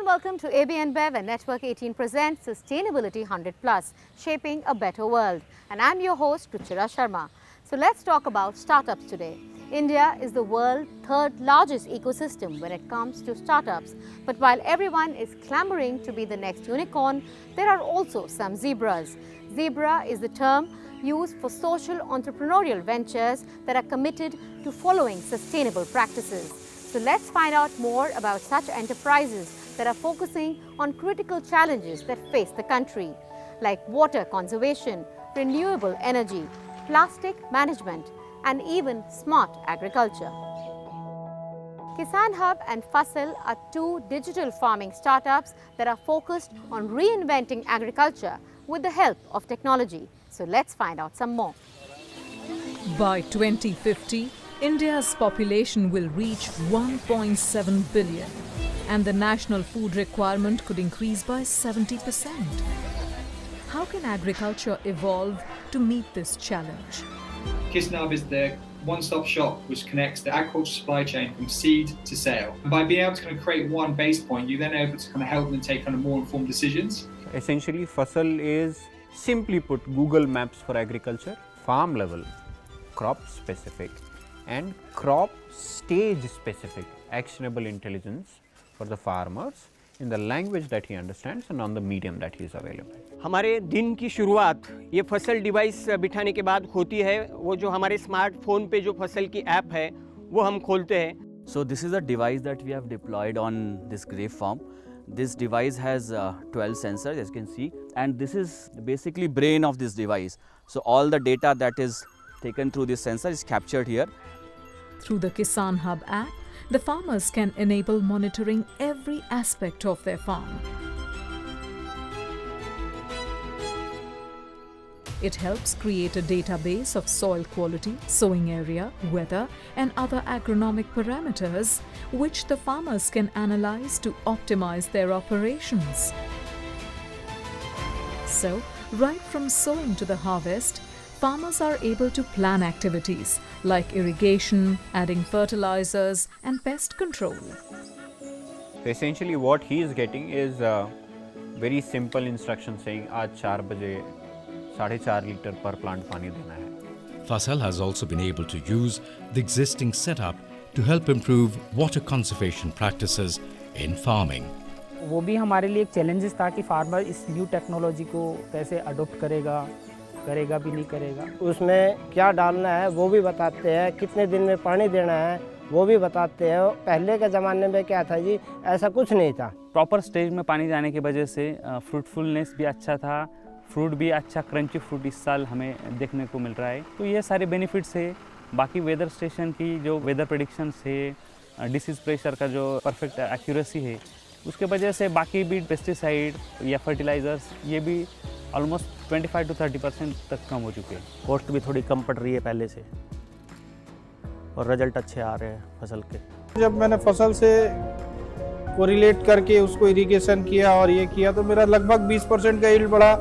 and welcome to ABN Bev and Network 18 presents Sustainability 100 Plus, Shaping a Better World. And I'm your host, Ruchira Sharma. So let's talk about startups today. India is the world's third largest ecosystem when it comes to startups. But while everyone is clamoring to be the next unicorn, there are also some zebras. Zebra is the term used for social entrepreneurial ventures that are committed to following sustainable practices. So let's find out more about such enterprises that are focusing on critical challenges that face the country, like water conservation, renewable energy, plastic management, and even smart agriculture. Kisan Hub and Fasal are two digital farming startups that are focused on reinventing agriculture with the help of technology. So let's find out some more. By 2050, India's population will reach 1.7 billion and the national food requirement could increase by 70%. How can agriculture evolve to meet this challenge? Kisan Hub is the one-stop shop which connects the agricultural supply chain from seed to sale. And by being able to create one base point, you're then able to help them take more informed decisions. Essentially, Fasal is, simply put, Google Maps for agriculture, farm level, crop specific and crop stage specific actionable intelligence for the farmers in the language that he understands and on the medium that he is available. हमारे दिन की शुरुआत ये फसल device बिठाने के बाद होती है। वो जो हमारे स्मार्टफोन पे जो फसल की ऐप है वो हम खोलते हैं। So this is a device that we have deployed on this grape farm. This device has 12 sensors, as you can see, and this is basically brain of this device. So all the data that is taken through this sensor is captured here. Through the Kisan Hub app, the farmers can enable monitoring every aspect of their farm. It helps create a database of soil quality, sowing area, weather, and other agronomic parameters, which the farmers can analyze to optimize their operations. So, right from sowing to the harvest, farmers are able to plan activities like irrigation, adding fertilizers, and pest control. So essentially, what he is getting is a very simple instruction saying, "Aaj 4 baje 4.5 liter per plant pani dena hai." Fasal has also been able to use the existing setup to help improve water conservation practices in farming. वो भी हमारे लिए एक challenges था कि farmer इस new technology को कैसे अडॉप्ट करेगा भी नहीं करेगा। उसमें क्या डालना है वो भी बताते हैं, कितने दिन में पानी देना है वो भी बताते हैं। पहले के ज़माने में क्या था जी, ऐसा कुछ नहीं था। प्रॉपर स्टेज में पानी जाने की वजह से फ्रूटफुलनेस भी अच्छा था, फ्रूट भी अच्छा क्रंची फ्रूट इस साल हमें देखने को मिल रहा है। तो ये सारे बेनिफिट्स है। बाकी वेदर स्टेशन की जो वेदर प्रेडिक्शंस है, डिसीज प्रेशर का जो परफेक्ट एक्यूरेसी है, उसके वजह से बाकी भी पेस्टिसाइड या फर्टिलाइजर्स ये भी ऑलमोस्ट 25 to 30% तक कम हो चुके हैं। कॉस्ट भी थोड़ी कम पड़ रही है पहले से और रिजल्ट अच्छे आ रहे हैं फसल के। जब मैंने फसल से कोरिलेट करके उसको इरिगेशन किया और ये किया तो मेरा लगभग 20% का यील्ड बढ़ा,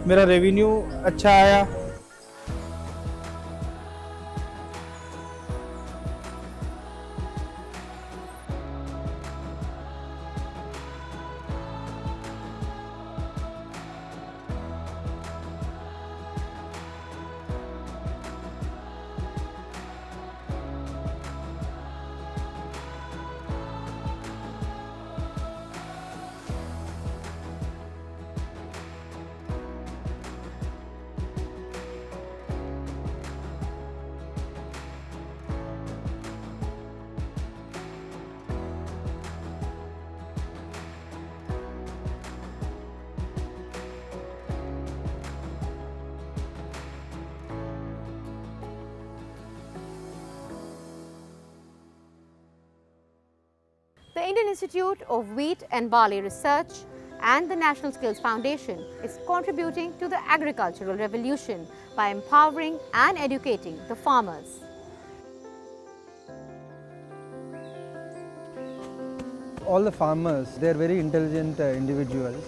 मेरा रेवेन्यू अच्छा आया। The Indian Institute of Wheat and Barley Research and the National Skills Foundation is contributing to the agricultural revolution by empowering and educating the farmers. All the farmers, they are very intelligent individuals.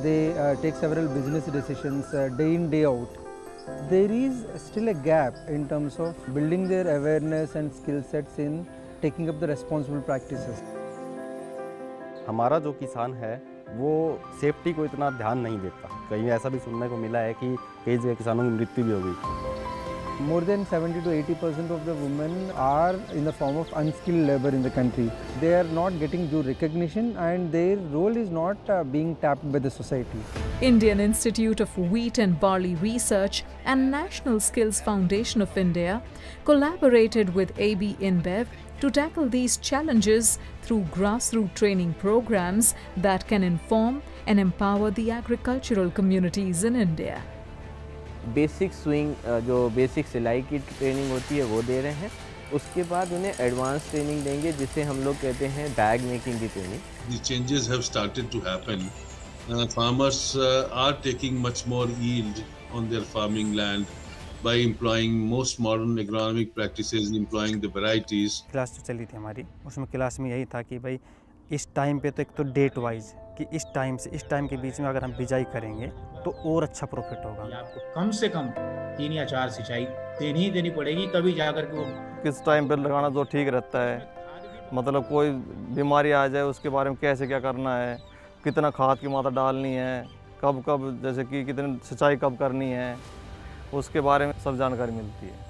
They take several business decisions day in, day out. There is still a gap in terms of building their awareness and skill sets in taking up the responsible practices. हमारा जो किसान है वो safety को इतना ध्यान नहीं देता। कहीं ऐसा भी सुनने को मिला है कि कई जगह किसानों की मृत्यु भी हो गई। More than 70 to 80% of the women are in the form of unskilled labor in the country. They are not getting due recognition and their role is not being tapped by the society. Indian Institute of Wheat and Barley Research and National Skills Foundation of India collaborated with AB InBev to tackle these challenges through grassroots training programs that can inform and empower the agricultural communities in India. Basic swing जो basic सिलाई की training होती है वो दे रहे हैं, उसके बाद उन्हें एडवांस ट्रेनिंग देंगे जिसे हम लोग कहते हैं बैग मेकिंग की training. The changes have started to happen. Farmers are taking much more yield on their farming land by employing most modern agronomic practices, employing the varieties. Class जो चली थी हमारी, उसमें क्लास में यही था कि भाई इस टाइम पे तो एक तो डेट वाइज कि इस टाइम से इस टाइम के बीच में अगर हम बिजाई करेंगे तो और अच्छा प्रॉफिट होगा। आपको कम से कम 3 या 4 सिंचाई देनी पड़ेगी, तभी जाकर के वो किस टाइम पर लगाना जो ठीक रहता है, मतलब कोई बीमारी आ जाए उसके बारे में कैसे क्या करना है, कितना खाद की मात्रा डालनी है, कब कब जैसे कि कितनी सिंचाई कब करनी है, उसके बारे में सब जानकारी मिलती है।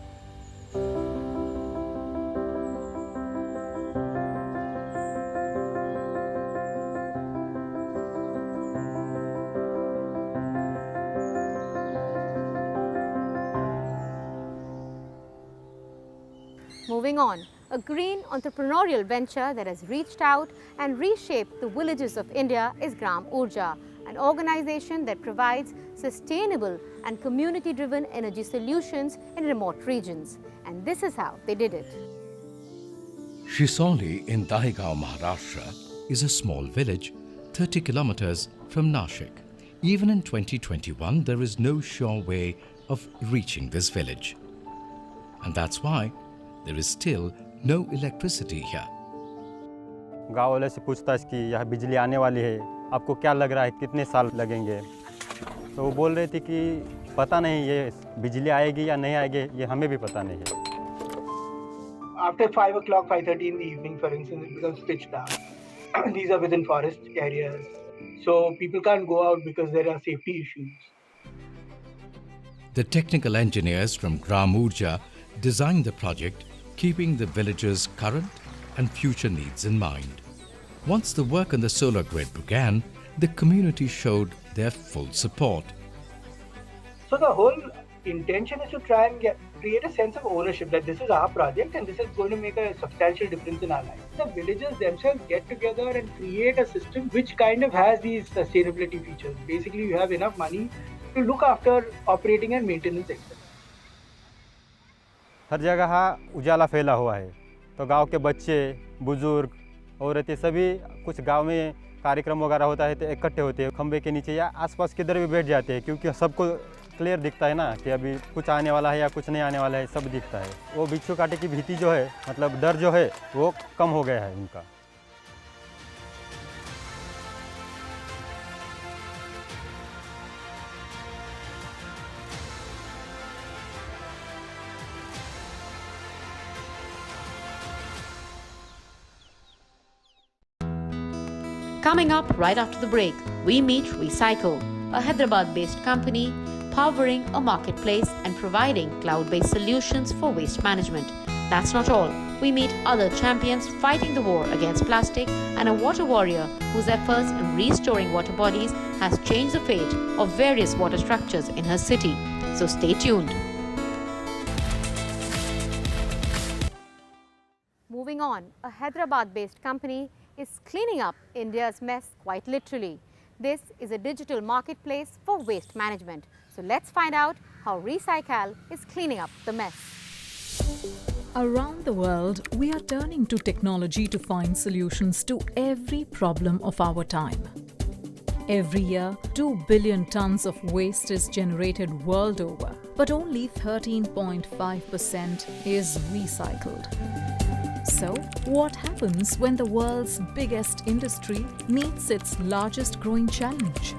Moving on, a green entrepreneurial venture that has reached out and reshaped the villages of India is Gram Urja, an organization that provides sustainable and community-driven energy solutions in remote regions. And this is how they did it. Shisoli in Dahigaon, Maharashtra is a small village 30 kilometers from Nashik. Even in 2021, there is no sure way of reaching this village. And that's why there is still no electricity here. गाँव वाले से पूछताछ की, यहाँ बिजली आने वाली है, आपको क्या लग रहा है कितने साल लगेंगे? तो वो बोल रहे थे कि पता नहीं ये बिजली आएगी या नहीं आएगी, ये हमें भी पता नहीं है। After 5 o'clock, 5:30 in the evening, for instance, it becomes pitch dark. These are within forest areas, so people can't go out because there are safety issues. The technical engineers from Gram Urja designed the project keeping the villagers' current and future needs in mind. Once the work on the solar grid began, the community showed their full support. So the whole intention is to try and create a sense of ownership that this is our project and this is going to make a substantial difference in our life. The villagers themselves get together and create a system which kind of has these sustainability features. Basically, you have enough money to look after operating and maintenance expenses. हर जगह उजाला फैला हुआ है, तो गांव के बच्चे, बुजुर्ग, औरतें सभी कुछ गांव में कार्यक्रम वगैरह होता है तो इकट्ठे होते हैं, खंबे के नीचे या आसपास किधर भी बैठ जाते हैं, क्योंकि सबको क्लियर दिखता है ना कि अभी कुछ आने वाला है या कुछ नहीं आने वाला है, सब दिखता है। वो बिच्छू काटे की भीति जो है, मतलब डर जो है वो कम हो गया है उनका। Coming up right after the break, we meet Recycle, a Hyderabad-based company powering a marketplace and providing cloud-based solutions for waste management. That's not all. We meet other champions fighting the war against plastic and a water warrior whose efforts in restoring water bodies has changed the fate of various water structures in her city. So stay tuned. Moving on, a Hyderabad-based company is cleaning up India's mess quite literally. This is a digital marketplace for waste management. So let's find out how Recycle is cleaning up the mess. Around the world, we are turning to technology to find solutions to every problem of our time. Every year, 2 billion tons of waste is generated world over, but only 13.5% is recycled. So, what happens when the world's biggest industry meets its largest growing challenge?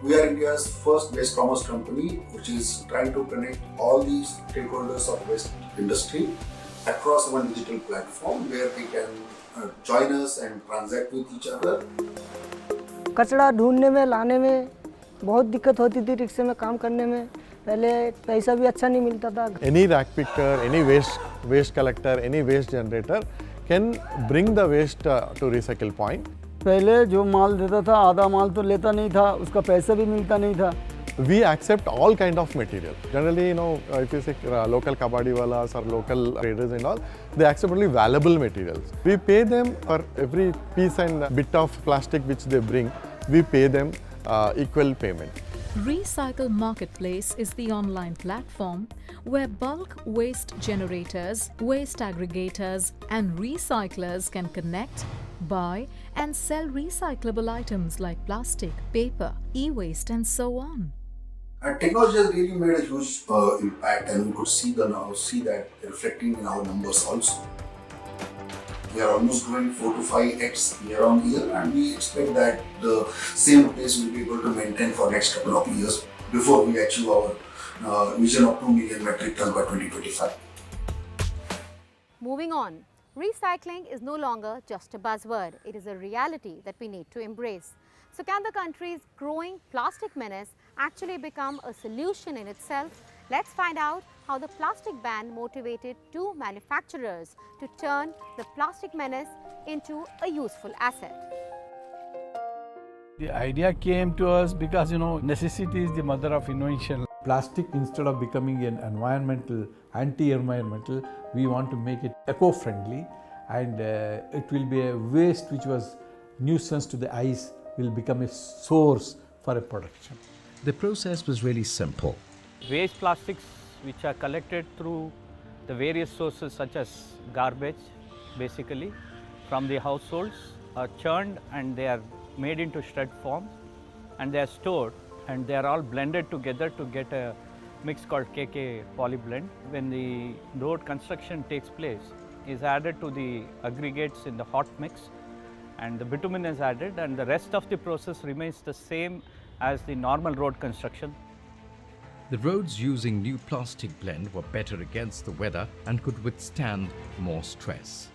We are India's first waste commerce company, which is trying to connect all these stakeholders of waste industry across one digital platform where they can join us and transact with each other. कचरा ढूंढने में लाने में बहुत दिक्कत होती थी, रिक्शे में काम करने में पहले पैसा भी अच्छा नहीं मिलता था. Any rack picker, any waste collector, any waste generator can bring the waste to recycle point. पहले जो माल देता था आधा माल तो लेता नहीं था, उसका पैसा भी मिलता नहीं था. We accept all kind of material. Generally, if you say local kabadi walas or local traders and all, they accept only valuable materials. We pay them for every piece and bit of plastic which they bring. We pay them equal payment. Recycle Marketplace is the online platform where bulk waste generators, waste aggregators and recyclers can connect, buy and sell recyclable items like plastic, paper, e-waste and so on. And technology has really made a huge impact, and we could see that reflecting in our numbers also. We are almost growing 4 to 5x year on year, and we expect that the same pace will be able to maintain for next couple of years before we achieve our vision of 2 million metric tons by 2025. Moving on, recycling is no longer just a buzzword. It is a reality that we need to embrace. So can the country's growing plastic menace actually become a solution in itself? Let's find out how the plastic ban motivated two manufacturers to turn the plastic menace into a useful asset. The idea came to us because, necessity is the mother of invention. Plastic, instead of becoming an anti-environmental, we want to make it eco-friendly, and it will be a waste which was nuisance to the eyes will become a source for a production. The process was really simple. Waste plastics which are collected through the various sources such as garbage basically from the households are churned and they are made into shred form and they are stored and they are all blended together to get a mix called KK polyblend. When the road construction takes place, is added to the aggregates in the hot mix and the bitumen is added and the rest of the process remains the same as the normal road construction. The roads using new plastic blend were better against the weather and could withstand more stress.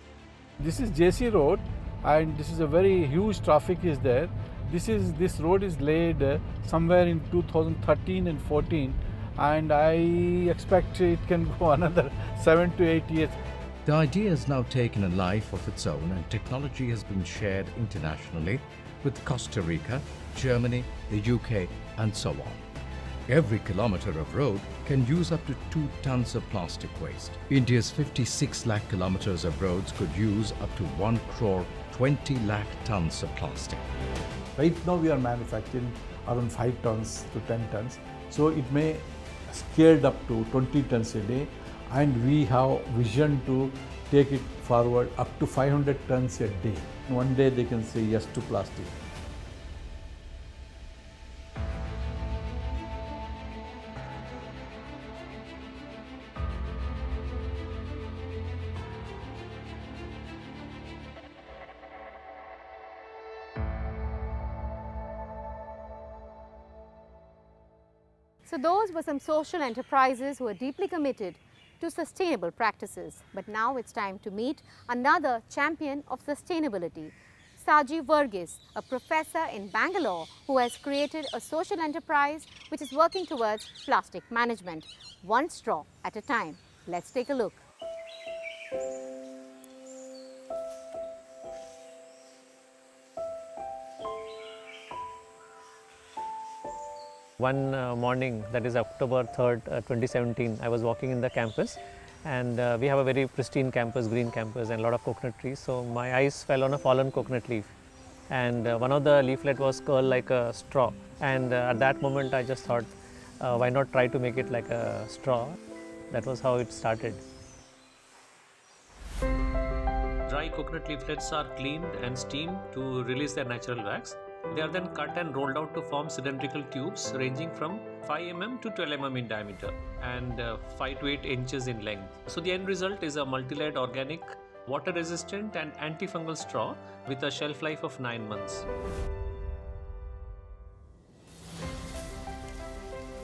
This is JC Road and this is a very huge traffic is there. This road is laid somewhere in 2013 and 14 and I expect it can go another 7 to 8 years. The idea has now taken a life of its own and technology has been shared internationally with Costa Rica, Germany, the UK and so on. Every kilometre of road can use up to 2 tons of plastic waste. India's 56 lakh kilometres of roads could use up to 1 crore 20 lakh tons of plastic. Right now we are manufacturing around 5 tons to 10 tons. So it may scaled up to 20 tons a day and we have vision to take it forward up to 500 tons a day. One day they can say yes to plastic. So those were some social enterprises who are deeply committed to sustainable practices. But now it's time to meet another champion of sustainability, Saji Varghese, a professor in Bangalore who has created a social enterprise which is working towards plastic management, one straw at a time. Let's take a look. One morning, that is October 3rd, 2017, I was walking in the campus and we have a very pristine campus, green campus and a lot of coconut trees. So my eyes fell on a fallen coconut leaf and one of the leaflet was curled like a straw, and at that moment I just thought, why not try to make it like a straw? That was how it started. Dry coconut leaflets are cleaned and steamed to release their natural wax. They are then cut and rolled out to form cylindrical tubes ranging from 5 mm to 12 mm in diameter and 5 to 8 inches in length. So the end result is a multi-layered organic, water-resistant and antifungal straw with a shelf life of 9 months.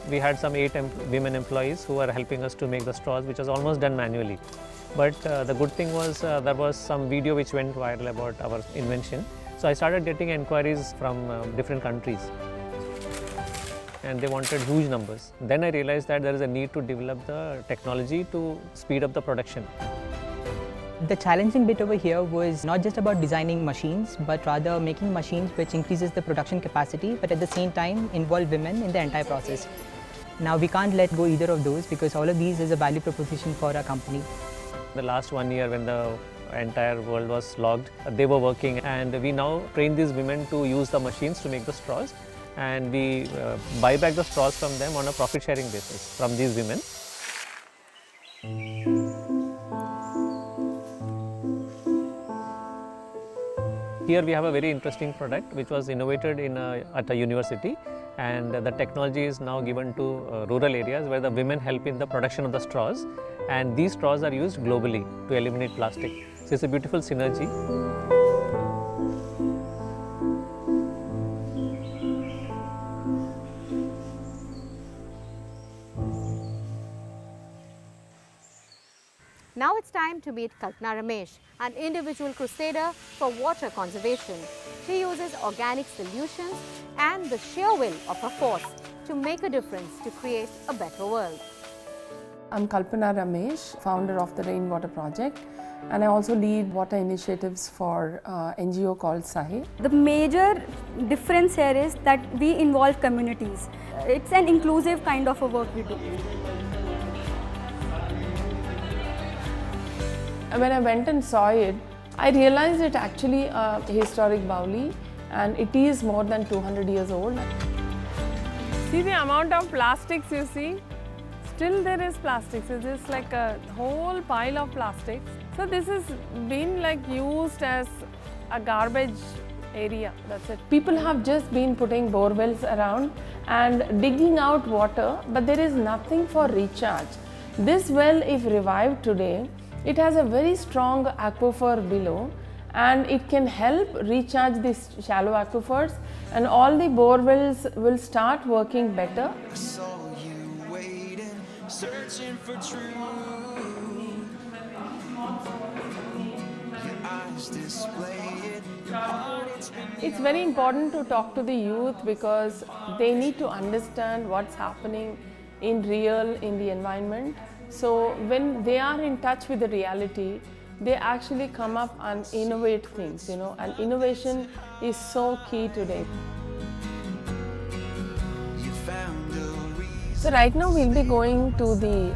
We had some 8 women employees who were helping us to make the straws, which was almost done manually. But the good thing was there was some video which went viral about our invention. So I started getting inquiries from different countries, and they wanted huge numbers. Then I realized that there is a need to develop the technology to speed up the production. The challenging bit over here was not just about designing machines, but rather making machines which increases the production capacity, but at the same time involve women in the entire process. Now we can't let go either of those because all of these is a value proposition for our company. The last 1 year when the entire world was locked, they were working, and we now train these women to use the machines to make the straws, and we buy back the straws from them on a profit sharing basis from these women. Here we have a very interesting product which was innovated at a university, and the technology is now given to rural areas where the women help in the production of the straws, and these straws are used globally to eliminate plastic. So it's a beautiful synergy. Now it's time to meet Kalpana Ramesh, an individual crusader for water conservation. She uses organic solutions and the sheer will of her force to make a difference to create a better world. I'm Kalpana Ramesh, founder of the Rainwater Project, and I also lead water initiatives for NGO called SAHE. The major difference here is that we involve communities. It's an inclusive kind of a work we do. When I went and saw it, I realized it actually a historic Bauli, and it is more than 200 years old. See the amount of plastics you see? Still there is plastics. It is like a whole pile of plastics. So this has been like used as a garbage area, that's it. People have just been putting bore wells around and digging out water, but there is nothing for recharge. This well, if revived today, it has a very strong aquifer below, and it can help recharge these shallow aquifers, and all the bore wells will start working better. It's very important to talk to the youth because they need to understand what's happening in the environment. So when they are in touch with the reality, they actually come up and innovate things, and innovation is so key today. So right now we'll be going to the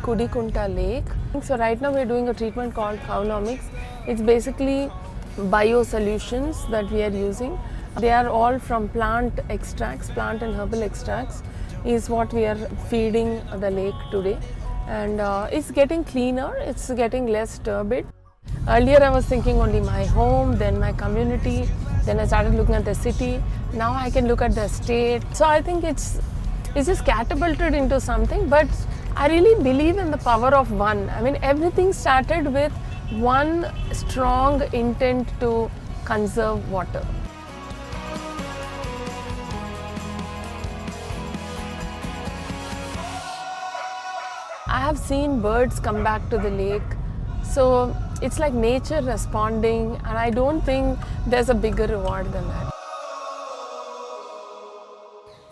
Kudikunta Lake. So right now we're doing a treatment called Cownomics. It's basically bio-solutions that we are using. They are all from plant extracts, plant and herbal extracts is what we are feeding the lake today. And it's getting cleaner, it's getting less turbid. Earlier I was thinking only my home, then my community, then I started looking at the city. Now I can look at the state. So I think it's just catapulted into something, but I really believe in the power of one. I mean, everything started with one strong intent to conserve water. I have seen birds come back to the lake, so it's like nature responding, and I don't think there's a bigger reward than that.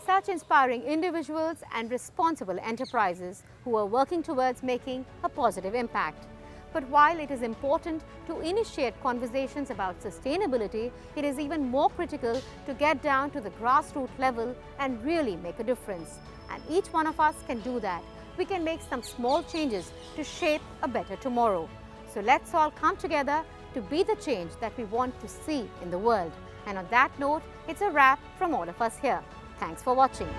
Such inspiring individuals and responsible enterprises who are working towards making a positive impact. But while it is important to initiate conversations about sustainability, it is even more critical to get down to the grassroots level and really make a difference. And each one of us can do that. We can make some small changes to shape a better tomorrow. So let's all come together to be the change that we want to see in the world. And on that note, it's a wrap from all of us here. Thanks for watching.